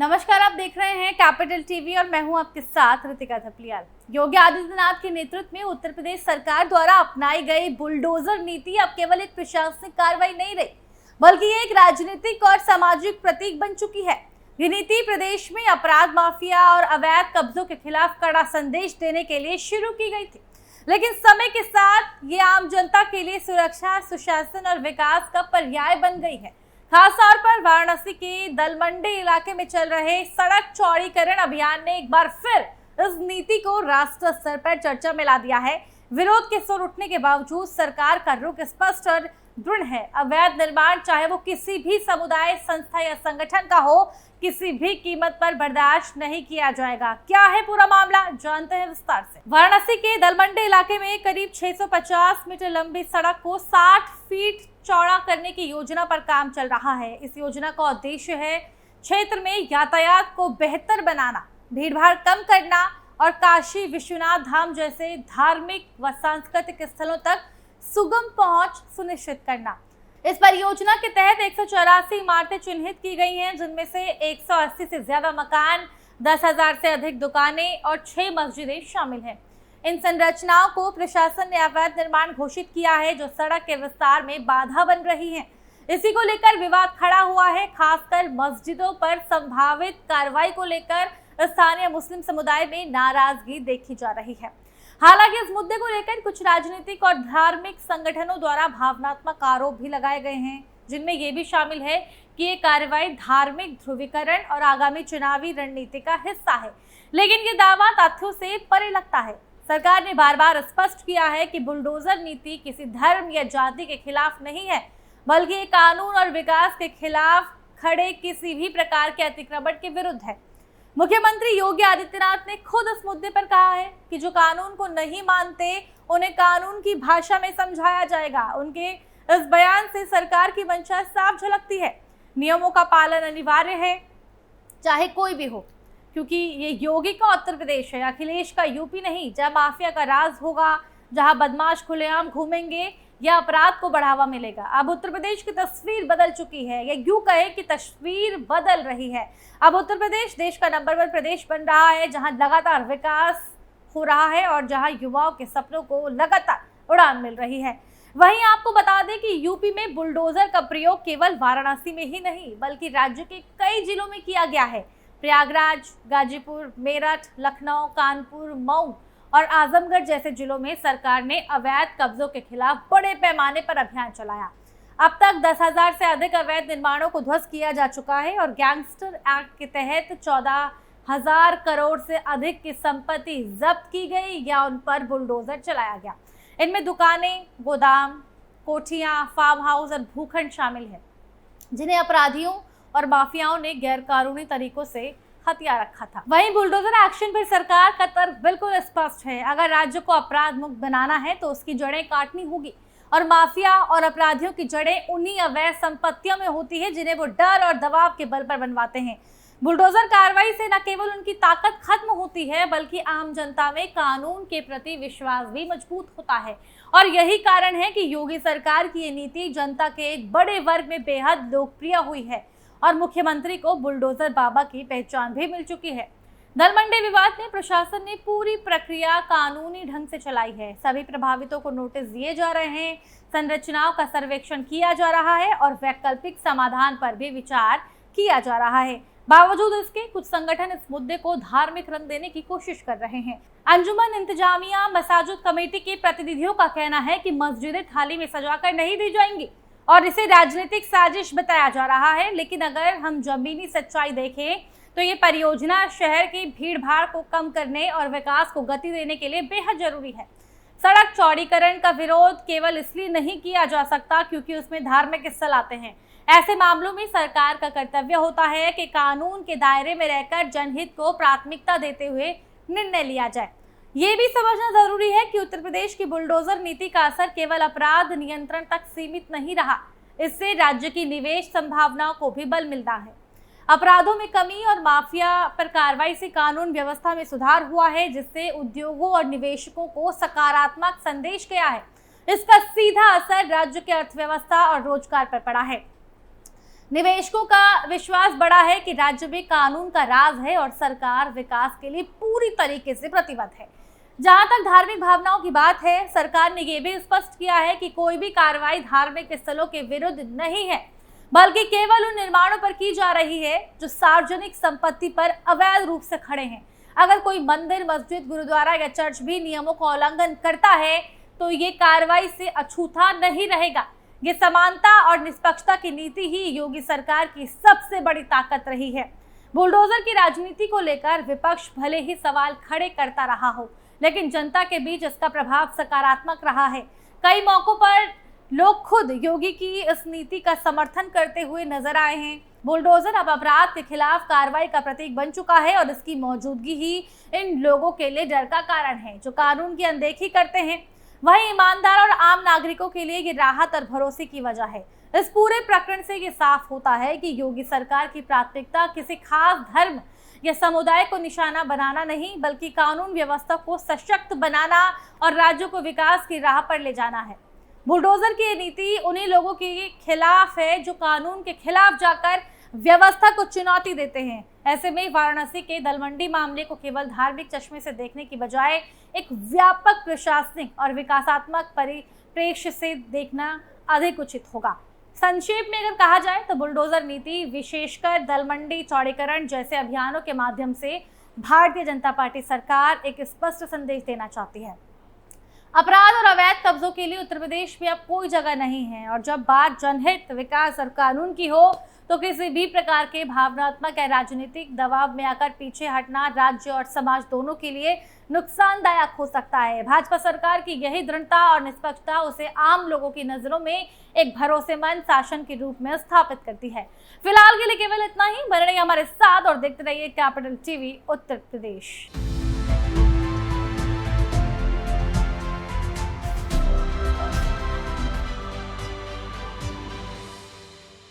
नमस्कार, आप देख रहे हैं कैपिटल टीवी और मैं हूं आपके साथ ऋतिका थपलियाल। योगी आदित्यनाथ के नेतृत्व में उत्तर प्रदेश सरकार द्वारा अपनाई गई बुलडोजर नीति अब केवल एक प्रशासनिक कार्रवाई नहीं रही, बल्कि ये एक राजनीतिक और सामाजिक प्रतीक बन चुकी है। ये नीति प्रदेश में अपराध, माफिया और अवैध कब्जों के खिलाफ कड़ा संदेश देने के लिए शुरू की गई थी, लेकिन समय के साथ ये आम जनता के लिए सुरक्षा, सुशासन और विकास का पर्याय बन गई है। खास तौर पर वाराणसी के दलमंडी इलाके में चल रहे सड़क चौड़ीकरण अभियान ने एक बार फिर इस नीति को राष्ट्रीय स्तर पर चर्चा में ला दिया है। विरोध के सुर उठने के बावजूद सरकार का रुख स्पष्ट और दृढ़ है। अवैध निर्माण चाहे वो किसी भी समुदाय, संस्था या संगठन का हो, किसी भी कीमत पर बर्दाश्त नहीं किया जाएगा। क्या है पूरा मामला, जानते हैं विस्तार से। वाराणसी के दलमंडी इलाके में करीब 650 मीटर लंबी सड़क को 60 फीट चौड़ा करने की योजना पर काम चल रहा है। इस योजना का उद्देश्य है क्षेत्र में यातायात को बेहतर बनाना, भीड़भाड़ कम करना और काशी विश्वनाथ धाम जैसे धार्मिक व सांस्कृतिक स्थलों तक सुगम पहुंच सुनिश्चित करना। इस परियोजना के तहत 184 इमारतें चिन्हित की गई हैं, जिनमें से 180 से ज्यादा मकान, 10,000 से अधिक दुकानें और 6 मस्जिदें शामिल हैं। इन संरचनाओं को प्रशासन ने अवैध निर्माण घोषित किया है, जो सड़क के विस्तार में बाधा बन रही है। इसी को लेकर विवाद खड़ा हुआ है। खासकर मस्जिदों पर संभावित कार्रवाई को लेकर स्थानीय मुस्लिम समुदाय में नाराजगी देखी जा रही है। हालांकि इस मुद्दे को लेकर कुछ राजनीतिक और धार्मिक संगठनों द्वारा भावनात्मक आरोप भी लगाए गए हैं, जिनमें ये भी शामिल है कि ये कार्रवाई धार्मिक ध्रुवीकरण और आगामी चुनावी रणनीति का हिस्सा है। लेकिन ये दावा तथ्यों से परे लगता है। सरकार ने बार बार स्पष्ट किया है कि बुलडोजर नीति किसी धर्म या जाति के खिलाफ नहीं है, बल्कि कानून और विकास के खिलाफ खड़े किसी भी प्रकार के अतिक्रमण के विरुद्ध है। मुख्यमंत्री योगी आदित्यनाथ ने खुद इस मुद्दे पर कहा है कि जो कानून को नहीं मानते उन्हें कानून की भाषा में समझाया जाएगा। उनके इस बयान से सरकार की मंशा साफ झलकती है। नियमों का पालन अनिवार्य है, चाहे कोई भी हो, क्योंकि ये योगी का उत्तर प्रदेश है, अखिलेश का यूपी नहीं, जहाँ माफिया का राज होगा, जहाँ बदमाश खुलेआम घूमेंगे या अपराध को बढ़ावा मिलेगा। अब उत्तर प्रदेश की तस्वीर बदल चुकी है, या यूं कहे कि तस्वीर बदल रही है। अब उत्तर प्रदेश देश का नंबर 1 प्रदेश बन रहा है, जहां लगातार विकास हो रहा है और जहां युवाओं के सपनों को लगातार उड़ान मिल रही है। वहीं आपको बता दें कि यूपी में बुलडोजर का प्रयोग केवल वाराणसी में ही नहीं, बल्कि राज्य के कई जिलों में किया गया है। प्रयागराज, गाजीपुर, मेरठ, लखनऊ, कानपुर, मऊ और आजमगढ़ जैसे जिलों में सरकार ने अवैध कब्जों के खिलाफ बड़े पैमाने पर अभियान चलाया। अब तक 10,000 से अधिक अवैध निर्माणों को ध्वस्त किया जा चुका है और गैंगस्टर एक्ट के तहत 14,000 करोड़ से अधिक की संपत्ति जब्त की गई या उन पर बुलडोजर चलाया गया। इनमें दुकानें, गोदाम, कोठियां, फार्म हाउस और भूखंड शामिल है, जिन्हें अपराधियों और माफियाओं ने गैरकानूनी तरीकों से हथिया रखा था। वहीं बुलडोजर एक्शन पर सरकार का तर्क बिल्कुल स्पष्ट है। अगर राज्य को अपराध मुक्त बनाना है तो उसकी जड़ें काटनी होगी, और माफिया और अपराधियों की जड़ें उन्हीं अवैध संपत्तियों में होती है जिन्हें वो डर और दबाव के बल पर बनवाते हैं। बुलडोजर कार्रवाई से न केवल उनकी ताकत खत्म होती है, बल्कि आम जनता में कानून के प्रति विश्वास भी मजबूत होता है। और यही कारण है कि योगी सरकार की ये नीति जनता के एक बड़े वर्ग में बेहद लोकप्रिय हुई है और मुख्यमंत्री को बुलडोजर बाबा की पहचान भी मिल चुकी है। दलमंडी विवाद में प्रशासन ने पूरी प्रक्रिया कानूनी ढंग से चलाई है। सभी प्रभावितों को नोटिस दिए जा रहे हैं, संरचनाओं का सर्वेक्षण किया जा रहा है और वैकल्पिक समाधान पर भी विचार किया जा रहा है। बावजूद इसके कुछ संगठन इस मुद्दे को धार्मिक रंग देने की कोशिश कर रहे हैं। अंजुमन इंतजामिया मसाजिद कमेटी के प्रतिनिधियों का कहना है कि मस्जिदें थाली में सजाकर नहीं दी जाएंगी और इसे राजनीतिक साजिश बताया जा रहा है। लेकिन अगर हम जमीनी सच्चाई देखें तो ये परियोजना शहर की भीड़-भाड़ को कम करने और विकास को गति देने के लिए बेहद जरूरी है। सड़क चौड़ीकरण का विरोध केवल इसलिए नहीं किया जा सकता क्योंकि उसमें धार्मिक स्थल आते हैं। ऐसे मामलों में सरकार का कर्तव्य होता है कि कानून के दायरे में रहकर जनहित को प्राथमिकता देते हुए निर्णय लिया जाए। ये भी समझना जरूरी है कि उत्तर प्रदेश की बुलडोजर नीति का असर केवल अपराध नियंत्रण तक सीमित नहीं रहा, इससे राज्य की निवेश संभावनाओं को भी बल मिलता है। अपराधों में कमी और माफिया पर कार्रवाई से कानून व्यवस्था में सुधार हुआ है, जिससे उद्योगों और निवेशकों को सकारात्मक संदेश गया है। इसका सीधा असर राज्य की अर्थव्यवस्था और रोजगार पर पड़ा है। निवेशकों का विश्वास बढ़ा है कि राज्य में कानून का राज है और सरकार विकास के लिए पूरी तरीके से प्रतिबद्ध है। जहां तक धार्मिक भावनाओं की बात है, सरकार ने यह भी स्पष्ट किया है कि कोई भी कार्रवाई धार्मिक स्थलों के विरुद्ध नहीं है, बल्कि केवल उन निर्माणों पर की जा रही है जो सार्वजनिक संपत्ति पर अवैध रूप से खड़े हैं। अगर कोई मंदिर, मस्जिद, गुरुद्वारा या चर्च भी नियमों का उल्लंघन करता है तो ये कार्रवाई से अछूता नहीं रहेगा। ये समानता और निष्पक्षता की नीति ही योगी सरकार की सबसे बड़ी ताकत रही है। बुलडोजर की राजनीति को लेकर विपक्ष भले ही सवाल खड़े करता रहा हो, लेकिन जनता के बीच इसका प्रभाव सकारात्मक रहा है। कई मौकों पर लोग खुद योगी की इस नीति का समर्थन करते हुए नजर आए हैं। बुलडोजर अब अपराध के खिलाफ कार्रवाई का प्रतीक बन चुका है और इसकी मौजूदगी ही इन लोगों के लिए डर का कारण है जो कानून की अनदेखी करते हैं। वहीं ईमानदार और आम नागरिकों के लिए ये राहत और भरोसे की वजह है। इस पूरे प्रकरण से ये साफ होता है कि योगी सरकार की प्राथमिकता किसी खास धर्म या समुदाय को निशाना बनाना नहीं, बल्कि कानून व्यवस्था को सशक्त बनाना और राज्यों को विकास की राह पर ले जाना है। बुलडोजर की नीति उन्हीं लोगों के खिलाफ है जो कानून के खिलाफ जाकर व्यवस्था को चुनौती देते हैं। ऐसे में वाराणसी के दलमंडी मामले को केवल धार्मिक चश्मे से देखने की बजाय एक व्यापक प्रशासनिक और विकासात्मक परिप्रेक्ष्य से देखना अधिक उचित होगा। संक्षेप में अगर कहा जाए तो बुलडोजर नीति विशेषकर दलमंडी चौड़ीकरण जैसे अभियानों के माध्यम से भारतीय जनता पार्टी सरकार एक स्पष्ट संदेश देना चाहती है। अपराध और अवैध कब्जों के लिए उत्तर प्रदेश में अब कोई जगह नहीं है और जब बात जनहित, विकास और कानून की हो तो किसी भी प्रकार के भावनात्मक या राजनीतिक दबाव में आकर पीछे हटना राज्य और समाज दोनों के लिए नुकसानदायक हो सकता है। भाजपा सरकार की यही दृढ़ता और निष्पक्षता उसे आम लोगों की नजरों में एक भरोसेमंद शासन के रूप में स्थापित करती है। फिलहाल के लिए केवल इतना ही। बने रहिए हमारे साथ और देखते रहिए कैपिटल टीवी उत्तर प्रदेश।